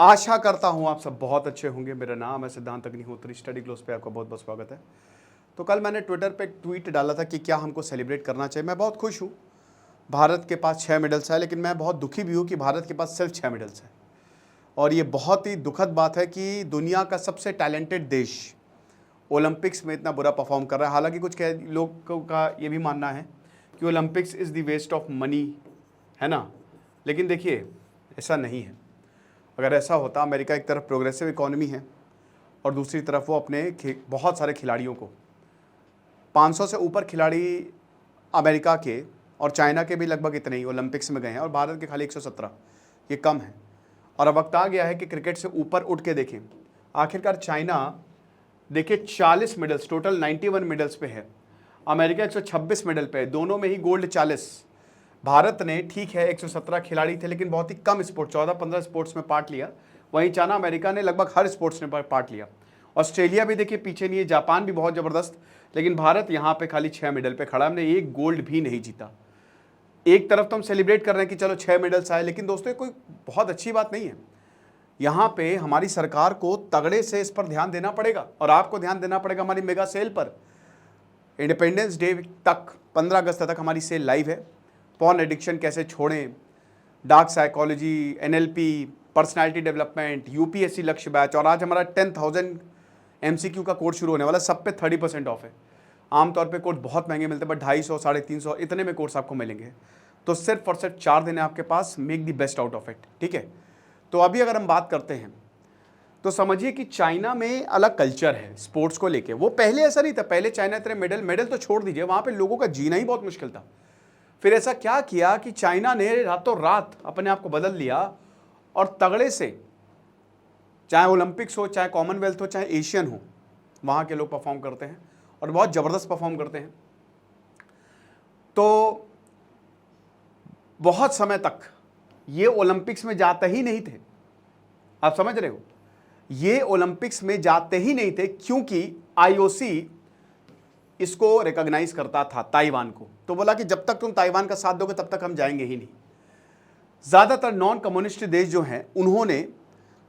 आशा करता हूँ आप सब बहुत अच्छे होंगे। मेरा नाम है सिद्धांत अग्निहोत्री, स्टडी क्लोज पे आपका बहुत बहुत स्वागत है। तो कल मैंने ट्विटर पे एक ट्वीट डाला था कि क्या हमको सेलिब्रेट करना चाहिए। मैं बहुत खुश हूँ, भारत के पास 6 मेडल्स है, लेकिन मैं बहुत दुखी भी हूँ कि भारत के पास सिर्फ 6 मेडल्स हैं। और ये बहुत ही दुखद बात है कि दुनिया का सबसे टैलेंटेड देश ओलंपिक्स में इतना बुरा परफॉर्म कर रहा है। हालांकि कुछ लोगों का ये भी मानना है कि Olympics is the waste of money, है ना। लेकिन देखिए, ऐसा नहीं है। अगर ऐसा होता, अमेरिका एक तरफ प्रोग्रेसिव इकोनॉमी है और दूसरी तरफ वो अपने बहुत सारे खिलाड़ियों को 500 से ऊपर खिलाड़ी अमेरिका के और चाइना के भी लगभग इतने ही ओलंपिक्स में गए हैं और भारत के खाली 117, ये कम है। और अब वक्त आ गया है कि क्रिकेट से ऊपर उठ के देखें। आखिरकार चाइना देखिए 40 मेडल्स, टोटल 91 मेडल्स पे है। अमेरिका 126 मेडल पे है, दोनों में ही गोल्ड 40। भारत ने ठीक है 117 खिलाड़ी थे, लेकिन बहुत ही कम स्पोर्ट, 14-15 स्पोर्ट्स में पार्ट लिया। वहीं चाइना अमेरिका ने लगभग हर स्पोर्ट्स में पार्ट लिया। ऑस्ट्रेलिया भी देखिए पीछे नहीं है, जापान भी बहुत ज़बरदस्त, लेकिन भारत यहाँ पे खाली 6 मेडल पे खड़ा। हमने एक गोल्ड भी नहीं जीता। एक तरफ तो हम सेलिब्रेट कर रहे हैं कि चलो 6 मेडल्स आए, लेकिन दोस्तों कोई बहुत अच्छी बात नहीं है। यहाँ पे हमारी सरकार को तगड़े से इस पर ध्यान देना पड़ेगा और आपको ध्यान देना पड़ेगा हमारी मेगा सेल पर। इंडिपेंडेंस डे तक 15 अगस्त तक हमारी सेल लाइव है। पॉर्न एडिक्शन कैसे छोड़ें, dark psychology, NLP, personality development, UPSC लक्ष्य बैच, और आज हमारा 10,000 एमसीक्यू का कोर्स शुरू होने वाला। सब पे 30% ऑफ है। आमतौर पे कोर्स बहुत महंगे मिलते हैं, बट 250, 350 इतने में कोर्स आपको मिलेंगे। तो सिर्फ और सिर्फ 4 दिन है आपके पास, make the best out of it, ठीक है। तो अभी अगर हम बात करते हैं तो समझिए कि चाइना में अलग कल्चर है स्पोर्ट्स को लेके। वो पहले ऐसा नहीं था। पहले चाइना इतने मेडल तो छोड़ दीजिए, वहाँ पे लोगों का जीना ही बहुत मुश्किल था। फिर ऐसा क्या किया कि चाइना ने रातों रात अपने आप को बदल लिया और तगड़े से, चाहे ओलंपिक्स हो, चाहे कॉमनवेल्थ हो, चाहे एशियन हो, वहाँ के लोग परफॉर्म करते हैं और बहुत ज़बरदस्त परफॉर्म करते हैं। तो बहुत समय तक ये ओलंपिक्स में जाते ही नहीं थे। आप समझ रहे हो, ये ओलंपिक्स में जाते ही नहीं थे क्योंकि आईओसी इसको रिकॉग्नाइज करता था, ताइवान को। तो बोला कि जब तक तुम ताइवान का साथ दोगे तब तक हम जाएंगे ही नहीं। ज़्यादातर नॉन कम्युनिस्ट देश जो हैं उन्होंने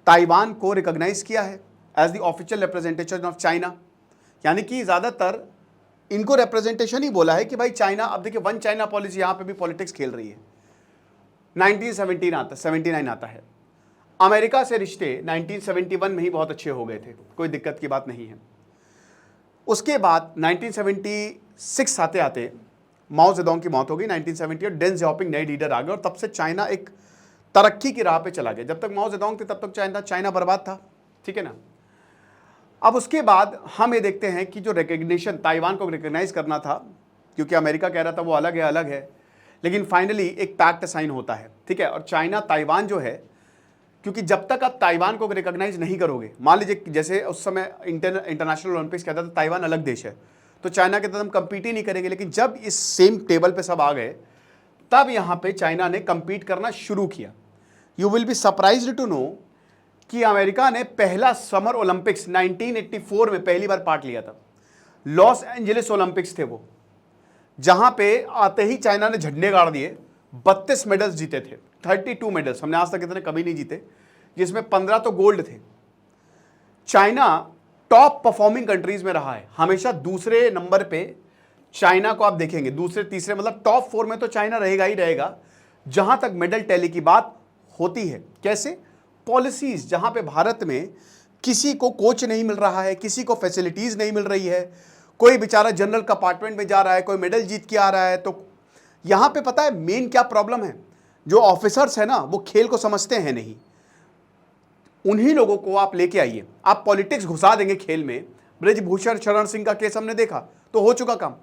ताइवान को रिकॉग्नाइज किया है as the official representation of China. यानी कि ज़्यादातर इनको रिप्रेजेंटेशन ही बोला है कि भाई चाइना, अब देखिए वन चाइना पॉलिसी यहाँ पे भी पॉलिटिक्स खेल रही है। 1979 आता है। अमेरिका से रिश्ते 1971 में ही बहुत अच्छे हो गए थे, कोई दिक्कत की बात नहीं है। उसके बाद 1976 आते आते माओ जेडोंग की मौत हो गई 1970, और डेन ज़ियाओपिंग नए लीडर आ गए और तब से चाइना एक तरक्की की राह पे चला गया। जब तक माओ जेडोंग थे तब तक चाइना बर्बाद था, ठीक है ना। अब उसके बाद हम ये देखते हैं कि जो रिकग्निशन ताइवान को रिकग्नाइज करना था, क्योंकि अमेरिका कह रहा था वो अलग है, लेकिन फाइनली एक पैक्ट साइन होता है, ठीक है। और चाइना ताइवान जो है, क्योंकि जब तक आप ताइवान को रिकॉग्नाइज नहीं करोगे, मान लीजिए जैसे उस समय इंटरनेशनल ओलंपिक्स कहता था ताइवान अलग देश है, तो चाइना के साथ हम compete ही नहीं करेंगे। लेकिन जब इस सेम टेबल पे सब आ गए, तब यहाँ पे चाइना ने compete करना शुरू किया। You will be surprised to know कि अमेरिका ने पहला समर ओलंपिक्स 1984 में पहली बार पार्ट लिया था। लॉस एंजलिस ओलंपिक्स थे वो, जहां पे आते ही चाइना ने झंडे गाड़ दिए। 32 मेडल्स जीते थे, 32 मेडल्स। हमने आज तक इतने कभी नहीं जीते, जिसमें 15 तो गोल्ड थे। चाइना टॉप परफॉर्मिंग कंट्रीज में रहा है हमेशा। दूसरे नंबर पे चाइना को आप देखेंगे, दूसरे तीसरे, मतलब टॉप 4 में तो चाइना रहेगा ही रहेगा जहां तक मेडल टैली की बात होती है। कैसे? पॉलिसीज, जहां पे भारत में किसी को कोच नहीं मिल रहा है, किसी को फैसिलिटीज नहीं मिल रही है, कोई बेचारा जनरल कंपार्टमेंट में जा रहा है, कोई मेडल जीत के आ रहा है। तो यहां पे पता है मेन क्या प्रॉब्लम है? जो ऑफिसर्स है ना, वो खेल को समझते हैं नहीं। उन्हीं लोगों को आप लेके आइए, आप पॉलिटिक्स घुसा देंगे खेल में। ब्रजभूषण शरण सिंह का केस हमने देखा, तो हो चुका काम।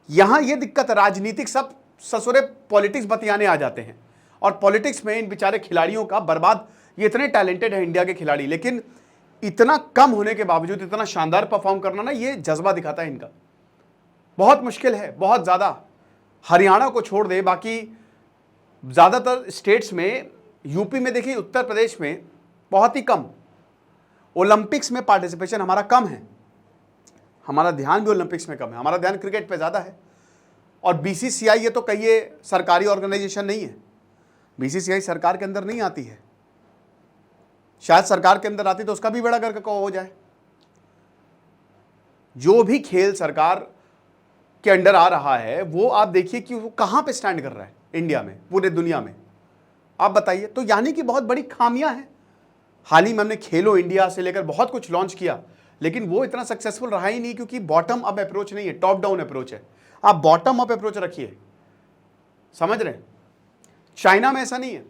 यहां ये दिक्कत, राजनीतिक सब ससुरे पॉलिटिक्स बतियाने आ जाते हैं, और पॉलिटिक्स में इन बेचारे खिलाड़ियों का बर्बाद। ये इतने टैलेंटेड है इंडिया के खिलाड़ी, लेकिन इतना कम होने के बावजूद इतना शानदार परफॉर्म करना ना, ये जज्बा दिखाता है इनका। बहुत मुश्किल है, बहुत ज्यादा। हरियाणा को छोड़ दे, बाकी ज्यादातर स्टेट्स में, यूपी में देखिए, उत्तर प्रदेश में बहुत ही कम ओलंपिक्स में पार्टिसिपेशन हमारा कम है। हमारा ध्यान भी ओलंपिक्स में कम है, हमारा ध्यान क्रिकेट पे ज्यादा है। और बीसीसीआई, ये तो कहिए सरकारी ऑर्गेनाइजेशन नहीं है, बीसीसीआई सरकार के अंदर नहीं आती है। शायद सरकार के अंदर आती तो उसका भी बेड़ा गर्क हो जाए। जो भी खेल सरकार के अंडर आ रहा है वो आप देखिए कि वो कहां पे स्टैंड कर रहा है इंडिया में, पूरे दुनिया में, आप बताइए। तो यानी कि बहुत बड़ी खामियां हैं। हाल ही में हमने खेलो इंडिया से लेकर बहुत कुछ लॉन्च किया, लेकिन वो इतना सक्सेसफुल रहा ही नहीं, क्योंकि बॉटम अप अप्रोच नहीं है, टॉप डाउन अप्रोच है। आप बॉटम अप अप्रोच रखिए, समझ रहे हैं। चाइना में ऐसा नहीं है।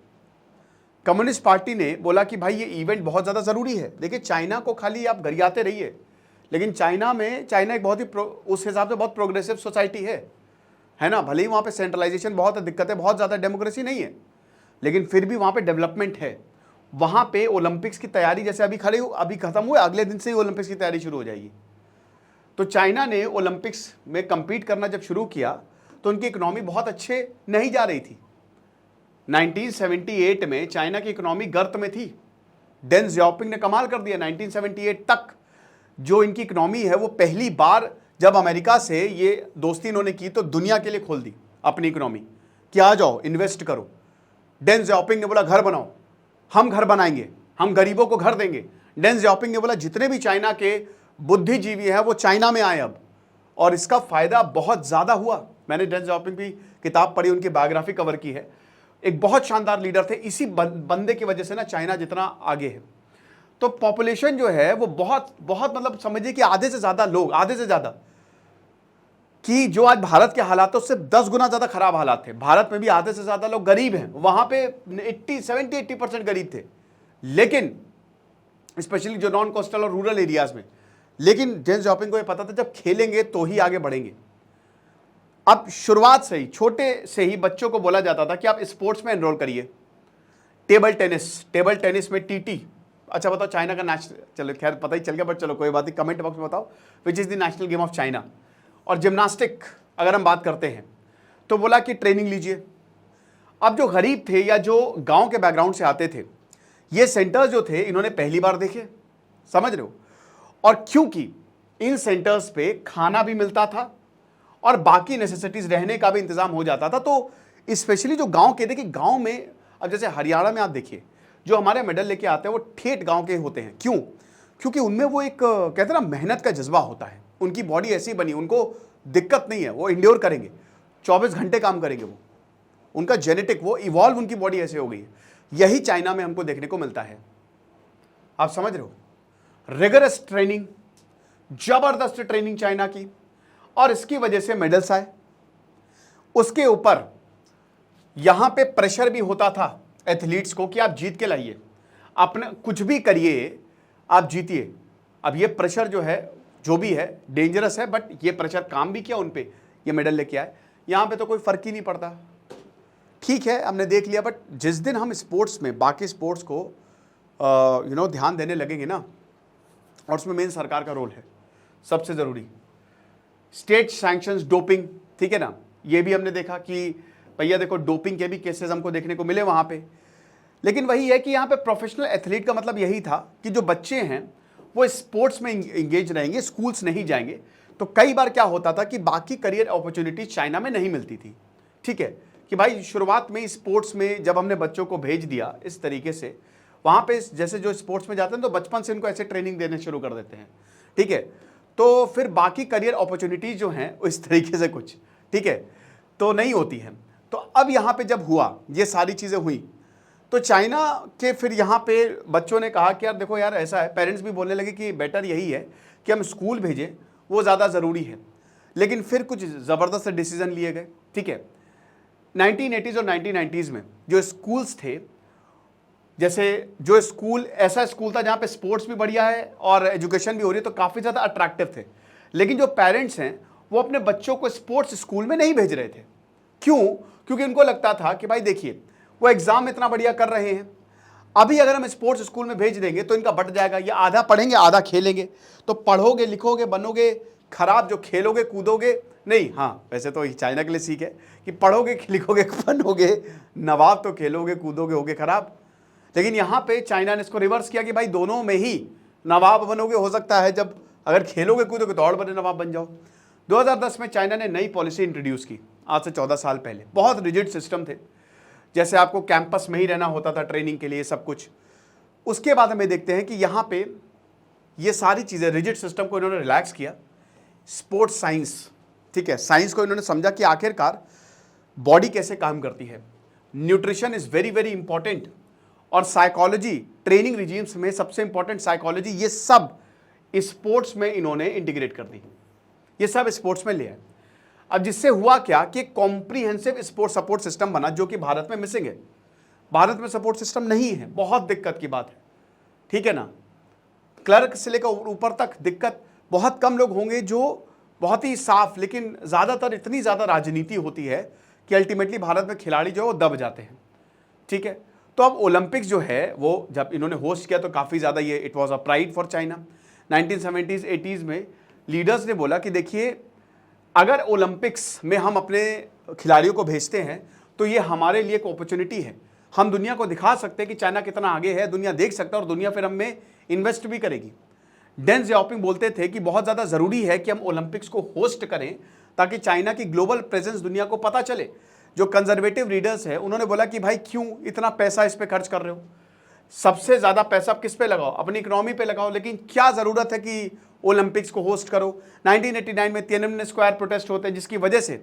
कम्युनिस्ट पार्टी ने बोला कि भाई ये इवेंट बहुत ज़्यादा ज़रूरी है। देखिए, चाइना को खाली आप गरियाते रहिए, लेकिन चाइना एक बहुत ही उस हिसाब से बहुत प्रोग्रेसिव सोसाइटी है ना। भले ही वहाँ पे सेंट्रलाइजेशन बहुत है, दिक्कतें बहुत ज़्यादा, डेमोक्रेसी नहीं है, लेकिन फिर भी वहाँ पे डेवलपमेंट है। वहाँ पे ओलंपिक्स की तैयारी, जैसे अभी खत्म हुए, अगले दिन से ही ओलंपिक्स की तैयारी शुरू हो जाएगी। तो चाइना ने ओलंपिक्स में कम्पीट करना जब शुरू किया तो उनकी इकोनॉमी बहुत अच्छे नहीं जा रही थी। 1978 में चाइना की इकोनॉमी गर्त में थी। डेंग जियाओपिंग ने कमाल कर दिया। 1978 तक जो इनकी इकोनॉमी है वो पहली बार जब अमेरिका से ये दोस्ती इन्होंने की तो दुनिया के लिए खोल दी अपनी इकोनॉमी कि आ जाओ इन्वेस्ट करो। डेंग जियाओपिंग ने बोला घर बनाओ, हम घर बनाएंगे, हम गरीबों को घर देंगे। डेंग जियाओपिंग ने बोला जितने भी चाइना के बुद्धिजीवी हैं वो चाइना में आए अब, और इसका फायदा बहुत ज़्यादा हुआ। मैंने डेंग जियाओपिंग की किताब पढ़ी, उनकी बायोग्राफी कवर की है। एक बहुत शानदार लीडर थे। इसी बंदे की वजह से ना चाइना जितना आगे है। तो पॉपुलेशन जो है वो बहुत बहुत मतलब समझिए कि आधे से ज़्यादा लोग, आधे से ज़्यादा, कि जो आज भारत के हालातों से 10 गुना ज़्यादा खराब हालात थे। भारत में भी आधे से ज़्यादा लोग गरीब हैं, वहाँ पे 70-80% गरीब थे, लेकिन स्पेशली जो नॉन कोस्टल और रूरल एरियाज में। लेकिन डेंग जियाओपिंग को ये पता था जब खेलेंगे तो ही आगे बढ़ेंगे। अब शुरुआत से ही, छोटे से ही बच्चों को बोला जाता था कि आप स्पोर्ट्स में एनरोल करिए। टेबल टेनिस में टीटी। अच्छा बताओ चाइना का नेशनल, चलो खैर पता ही चल गया, बट चलो कोई बात नहीं, कमेंट बॉक्स में बताओ which is the national game of China. और जिम्नास्टिक अगर हम बात करते हैं तो बोला कि ट्रेनिंग लीजिए। अब जो गरीब थे या जो गांव के बैकग्राउंड से आते थे, ये सेंटर्स जो थे इन्होंने पहली बार देखे, समझ रहे हो। और क्योंकि इन सेंटर्स पे खाना भी मिलता था और बाकी नेसेसिटीज रहने का भी इंतजाम हो जाता था, तो स्पेशली जो गांव के, देखिए गांव में, अब जैसे हरियाणा में आप देखिए जो हमारे मेडल लेके आते हैं वो ठेठ गांव के होते हैं। क्यों? क्योंकि उनमें वो एक कहते हैं ना मेहनत का जज्बा होता है। उनकी बॉडी ऐसी बनी, उनको दिक्कत नहीं है, वो इंड्योर करेंगे, 24 घंटे काम करेंगे। वो उनका जेनेटिक, वो इवॉल्व, उनकी बॉडी ऐसे हो गई है। यही चाइना में हमको देखने को मिलता है। आप समझ रहे हो, रिगरस ट्रेनिंग, जबरदस्त ट्रेनिंग चाइना की, और इसकी वजह से मेडल्स आए। उसके ऊपर यहां पे प्रेशर भी होता था एथलीट्स को कि आप जीत के लाइए, अपने कुछ भी करिए, आप जीतिए। अब ये प्रेशर जो है, जो भी है, डेंजरस है, बट ये प्रेशर काम भी किया उन पे, ये मेडल लेके आए। यहां पे तो कोई फर्क ही नहीं पड़ता। ठीक है, हमने देख लिया, बट जिस दिन हम स्पोर्ट्स में, बाकी स्पोर्ट्स को ध्यान देने लगेंगे ना, और उसमें मेन सरकार का रोल है सबसे ज़रूरी। स्टेट सैंक्शंस डोपिंग, ठीक है ना, ये भी हमने देखा कि भैया देखो डोपिंग के भी केसेस हमको देखने को मिले वहाँ पे। लेकिन वही है कि यहाँ पे प्रोफेशनल एथलीट का मतलब यही था कि जो बच्चे हैं वो स्पोर्ट्स में इंगेज रहेंगे, स्कूल्स नहीं जाएंगे। तो कई बार क्या होता था कि बाकी करियर अपॉर्चुनिटीज चाइना में नहीं मिलती थी। ठीक है, कि भाई शुरुआत में स्पोर्ट्स में जब हमने बच्चों को भेज दिया इस तरीके से, वहाँ पे जैसे जो स्पोर्ट्स में जाते हैं तो बचपन से इनको ऐसे ट्रेनिंग देने शुरू कर देते हैं। ठीक है, तो फिर बाकी करियर अपॉर्चुनिटीज जो हैं इस तरीके से कुछ, ठीक है, तो नहीं होती हैं। तो अब यहाँ पे जब हुआ, ये सारी चीज़ें हुई, तो चाइना के फिर यहाँ पे बच्चों ने कहा कि यार देखो यार ऐसा है, पेरेंट्स भी बोलने लगे कि बेटर यही है कि हम स्कूल भेजें, वो ज़्यादा ज़रूरी है। लेकिन फिर कुछ ज़बरदस्त डिसीजन लिए गए। ठीक है, 1980s और 1990s में जो स्कूल्स थे, जैसे जो स्कूल, ऐसा स्कूल था जहाँ पे स्पोर्ट्स भी बढ़िया है और एजुकेशन भी हो रही है, तो काफ़ी ज़्यादा अट्रैक्टिव थे। लेकिन जो पेरेंट्स हैं वो अपने बच्चों को स्पोर्ट्स स्कूल में नहीं भेज रहे थे। क्यों? क्योंकि उनको लगता था कि भाई देखिए वो एग्जाम इतना बढ़िया कर रहे हैं, अभी अगर हम स्पोर्ट्स स्कूल में भेज देंगे तो इनका बट जाएगा, ये आधा पढ़ेंगे आधा खेलेंगे, तो पढ़ोगे लिखोगे बनोगे खराब, जो खेलोगे कूदोगे नहीं। हाँ, वैसे तो चाइना के लिए सीख है कि पढ़ोगे लिखोगे बनोगे नवाब, तो खेलोगे कूदोगे होगे खराब। लेकिन यहाँ पे चाइना ने इसको रिवर्स किया कि भाई दोनों में ही नवाब बनोगे, हो सकता है जब अगर खेलोगे कूदोगे तो और बड़े नवाब बन जाओ। 2010 में चाइना ने नई पॉलिसी इंट्रोड्यूस की, आज से 14 साल पहले। बहुत रिजिड सिस्टम थे, जैसे आपको कैंपस में ही रहना होता था ट्रेनिंग के लिए सब कुछ। उसके बाद हमें देखते हैं कि यहाँ पे ये सारी चीज़ें, रिजिड सिस्टम को इन्होंने रिलैक्स किया। स्पोर्ट्स साइंस, ठीक है, साइंस को इन्होंने समझा कि आखिरकार बॉडी कैसे काम करती है। Nutrition is very very important, और साइकोलॉजी, ट्रेनिंग रिजीम्स में सबसे इंपॉर्टेंट साइकोलॉजी, ये सब स्पोर्ट्स में इन्होंने इंटीग्रेट कर दी। ये सब स्पोर्ट्स में ले आए। अब जिससे हुआ क्या कि कॉम्प्रिहेंसिव स्पोर्ट्स सपोर्ट सिस्टम बना, जो कि भारत में मिसिंग है। भारत में सपोर्ट सिस्टम नहीं है, बहुत दिक्कत की बात है, ठीक है ना। क्लर्क से लेकर ऊपर तक दिक्कत, बहुत कम लोग होंगे जो बहुत ही साफ, लेकिन ज़्यादातर इतनी ज़्यादा राजनीति होती है कि अल्टीमेटली भारत में खिलाड़ी जो है वो दब जाते हैं, ठीक है। तो अब ओलंपिक्स जो है वो जब इन्होंने होस्ट किया तो काफ़ी ज़्यादा ये it was a pride for China. 1970s 80s में लीडर्स ने बोला कि देखिए, अगर ओलंपिक्स में हम अपने खिलाड़ियों को भेजते हैं तो ये हमारे लिए एक अपॉर्चुनिटी है, हम दुनिया को दिखा सकते हैं कि चाइना कितना आगे है, दुनिया देख सकता है और दुनिया फिर हम में इन्वेस्ट भी करेगी। डेन जियाओपिंग बोलते थे कि बहुत ज़्यादा ज़रूरी है कि हम ओलंपिक्स को होस्ट करें ताकि चाइना की ग्लोबल प्रेजेंस दुनिया को पता चले। जो कंजर्वेटिव लीडर्स हैं उन्होंने बोला कि भाई क्यों इतना पैसा इस पे खर्च कर रहे हो, सबसे ज़्यादा पैसा आप किस पे लगाओ, अपनी इकोनॉमी पे लगाओ, लेकिन क्या ज़रूरत है कि ओलंपिक्स को होस्ट करो। 1989 में तिएननमेन स्क्वायर प्रोटेस्ट होते हैं, जिसकी वजह से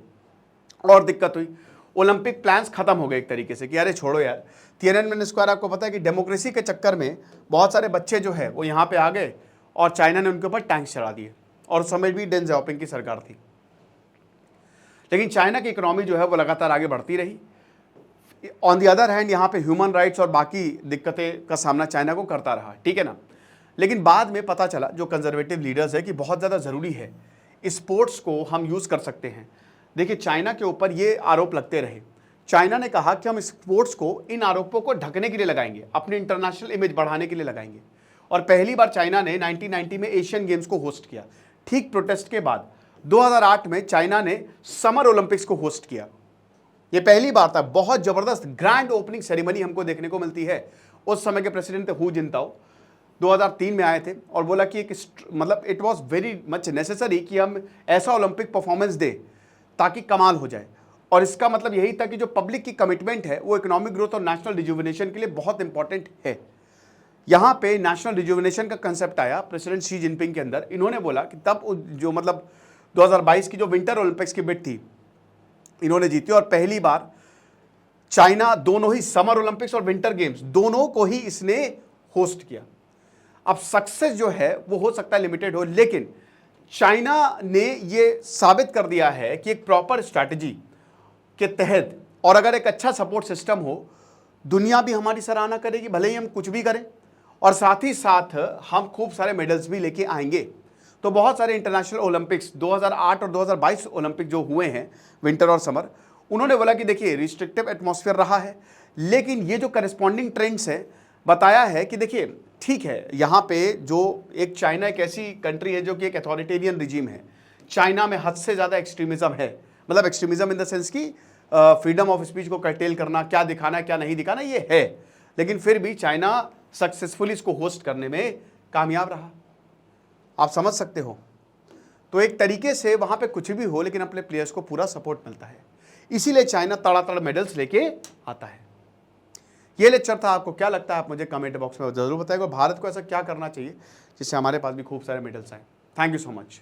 और दिक्कत हुई, ओलंपिक प्लान्स खत्म हो गए एक तरीके से कि अरे छोड़ो यार। तिएननमेन स्क्वायर, आपको पता है कि डेमोक्रेसी के चक्कर में बहुत सारे बच्चे जो है वो यहाँ पे आ गए और चाइना ने उनके ऊपर टैंक्स चढ़ा दिए, और उस समय भी डेन जियाओपिंग की सरकार थी। लेकिन चाइना की इकोनॉमी जो है वो लगातार आगे बढ़ती रही। ऑन द अदर हैंड यहाँ पे ह्यूमन राइट्स और बाकी दिक्कतें का सामना चाइना को करता रहा, ठीक है ना। लेकिन बाद में पता चला जो कंजर्वेटिव लीडर्स है कि बहुत ज़्यादा ज़रूरी है, स्पोर्ट्स को हम यूज़ कर सकते हैं। देखिए, चाइना के ऊपर ये आरोप लगते रहे, चाइना ने कहा कि हम स्पोर्ट्स को इन आरोपों को ढकने के लिए लगाएंगे, अपनी इंटरनेशनल इमेज बढ़ाने के लिए लगाएंगे। और पहली बार चाइना ने 1990 में एशियन गेम्स को होस्ट किया। ठीक प्रोटेस्ट के बाद 2008 में चाइना ने समर ओलंपिक्स को होस्ट किया। ये पहली बार था। बहुत जबरदस्त ग्रैंड ओपनिंग सेरेमनी हमको देखने को मिलती है। उस समय के प्रेसिडेंट थे हु जिनताओ, 2003 में आए थे और बोला कि एक मतलब it was very much necessary कि हम ऐसा ओलंपिक परफॉर्मेंस दे ताकि कमाल हो जाए। और इसका मतलब यही था कि जो पब्लिक की कमिटमेंट है वो इकोनॉमिक ग्रोथ और नेशनल रिजुविनेशन के लिए बहुत इंपॉर्टेंट है। यहाँ पे नेशनल रिजुविनेशन का कंसेप्ट आया प्रेसिडेंट शी जिनपिंग के अंदर। इन्होंने बोला कि तब जो मतलब 2022 की जो विंटर ओलंपिक्स की बिड थी इन्होंने जीती, और पहली बार चाइना दोनों ही समर ओलंपिक्स और विंटर गेम्स दोनों को ही इसने होस्ट किया। अब सक्सेस जो है वो हो सकता है लिमिटेड हो, लेकिन चाइना ने ये साबित कर दिया है कि एक प्रॉपर स्ट्रैटेजी के तहत और अगर एक अच्छा सपोर्ट सिस्टम हो, दुनिया भी हमारी सराहना करेगी, भले ही हम कुछ भी करें, और साथ ही साथ हम खूब सारे मेडल्स भी लेके आएंगे। तो बहुत सारे इंटरनेशनल ओलंपिक्स 2008 और 2022 ओलंपिक जो हुए हैं विंटर और समर, उन्होंने बोला कि देखिए रिस्ट्रिक्टिव एटमॉस्फेयर रहा है, लेकिन ये जो करस्पॉन्डिंग ट्रेंड्स है बताया है कि देखिए ठीक है, यहाँ पे जो एक चाइना एक ऐसी कंट्री है जो कि एक अथॉरिटेरियन रिजीम है। चाइना में हद से ज़्यादा एक्सट्रीमिज्म है, मतलब एक्सट्रीमिज्म इन द सेंस की फ्रीडम ऑफ स्पीच को कर्टेल करना, क्या दिखाना है क्या नहीं दिखाना, ये है। लेकिन फिर भी चाइना सक्सेसफुली इसको होस्ट करने में कामयाब रहा। आप समझ सकते हो। तो एक तरीके से वहाँ पे कुछ भी हो लेकिन अपने प्लेयर्स को पूरा सपोर्ट मिलता है, इसीलिए चाइना तड़ातड़ मेडल्स लेके आता है। ये लेक्चर था। आपको क्या लगता है आप मुझे कमेंट बॉक्स में ज़रूर बताइएगा। भारत को ऐसा क्या करना चाहिए जिससे हमारे पास भी खूब सारे मेडल्स आए। Thank you so much.